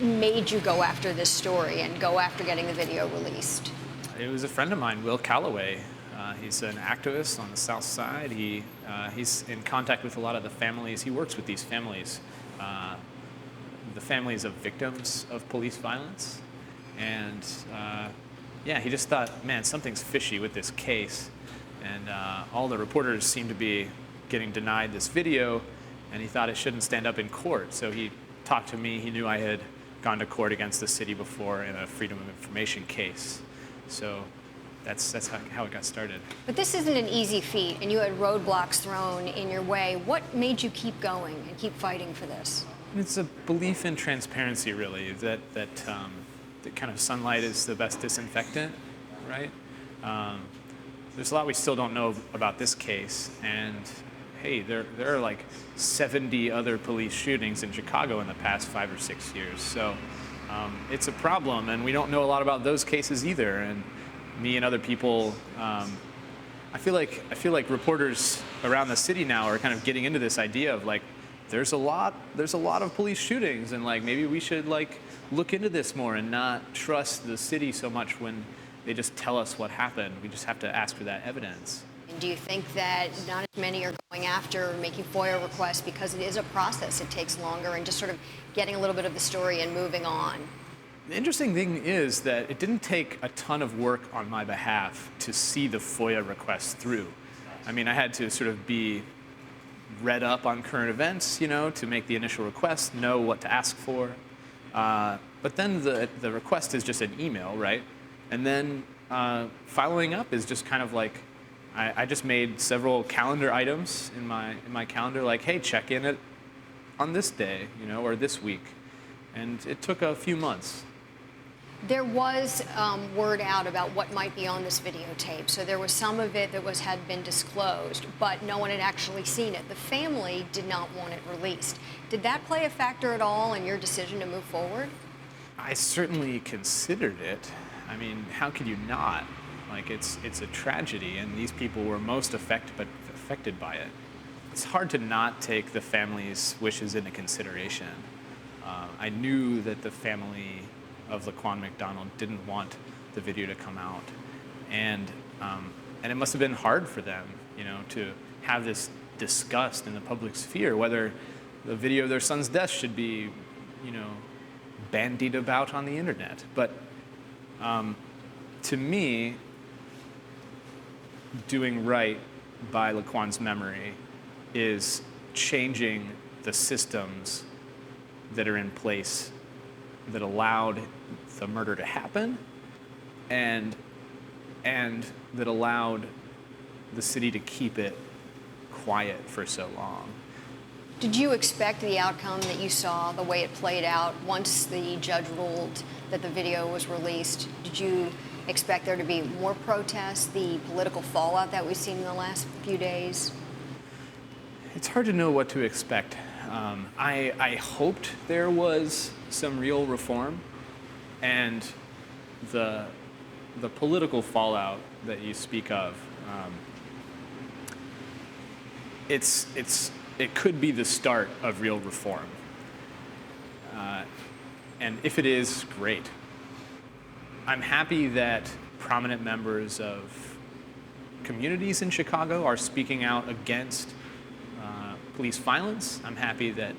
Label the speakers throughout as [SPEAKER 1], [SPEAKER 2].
[SPEAKER 1] made you go after this story and go after getting the video released?
[SPEAKER 2] It was a friend of mine, Will Calloway. He's an activist on the South Side. He's in contact with a lot of the families. He works with these families, the families of victims of police violence. And yeah, he just thought, man, something's fishy with this case. And all the reporters seem to be getting denied this video, and he thought it shouldn't stand up in court. So he talked to me. He knew I had gone to court against the city before in a Freedom of Information case. So that's how it got started.
[SPEAKER 1] But this isn't an easy feat, and you had roadblocks thrown in your way. What made you keep going and keep fighting for this?
[SPEAKER 2] It's a belief in transparency, really, that kind of sunlight is the best disinfectant, right? There's a lot we still don't know about this case, and hey, there are like 70 other police shootings in Chicago in the past 5 or 6 years. So it's a problem, and we don't know a lot about those cases either. And me and other people, I feel like reporters around the city now are kind of getting into this idea of like, there's a lot of police shootings, and like maybe we should like look into this more and not trust the city so much when they just tell us what happened. We just have to ask for that evidence.
[SPEAKER 1] And do you think that not as many are going after making FOIA requests because it is a process, it takes longer, and just sort of getting a little bit of the story and moving on?
[SPEAKER 2] The interesting thing is that it didn't take a ton of work on my behalf to see the FOIA requests through. I mean, I had to sort of be read up on current events, you know, to make the initial request, know what to ask for. But then the request is just an email, right? And then following up is just kind of like, I just made several calendar items in my calendar, like, hey, check in on this day, you know, or this week. And it took a few months.
[SPEAKER 1] There was word out about what might be on this videotape. So there was some of it that had been disclosed, but no one had actually seen it. The family did not want it released. Did that play a factor at all in your decision to move forward?
[SPEAKER 2] I certainly considered it. I mean, how could you not? Like, it's a tragedy, and these people were most affected by it. It's hard to not take the family's wishes into consideration. I knew that the family of Laquan McDonald didn't want the video to come out, and it must have been hard for them, you know, to have this discussed in the public sphere, whether the video of their son's death should be, you know, bandied about on the internet. But to me, doing right by Laquan's memory is changing the systems that are in place that allowed the murder to happen and that allowed the city to keep it quiet for so long.
[SPEAKER 1] Did you expect the outcome that you saw, the way it played out, once the judge ruled that the video was released? Did you expect there to be more protests, the political fallout that we've seen in the last few days?
[SPEAKER 2] It's hard to know what to expect. I hoped there was some real reform, and the political fallout that you speak of, it could be the start of real reform. And if it is, great. I'm happy that prominent members of communities in Chicago are speaking out against police violence. I'm happy that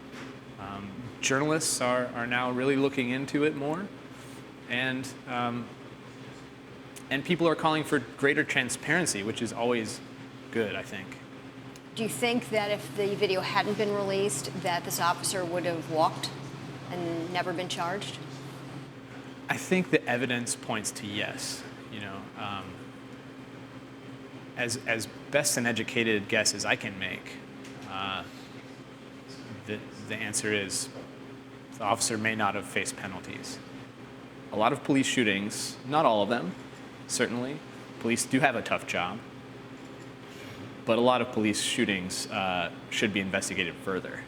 [SPEAKER 2] journalists are now really looking into it more, and people are calling for greater transparency, which is always good, I think.
[SPEAKER 1] Do you think that if the video hadn't been released, that this officer would have walked and never been charged?
[SPEAKER 2] I think the evidence points to yes. You know, as best an educated guess as I can make, the answer is the officer may not have faced penalties. A lot of police shootings, not all of them, certainly, police do have a tough job, but a lot of police shootings should be investigated further.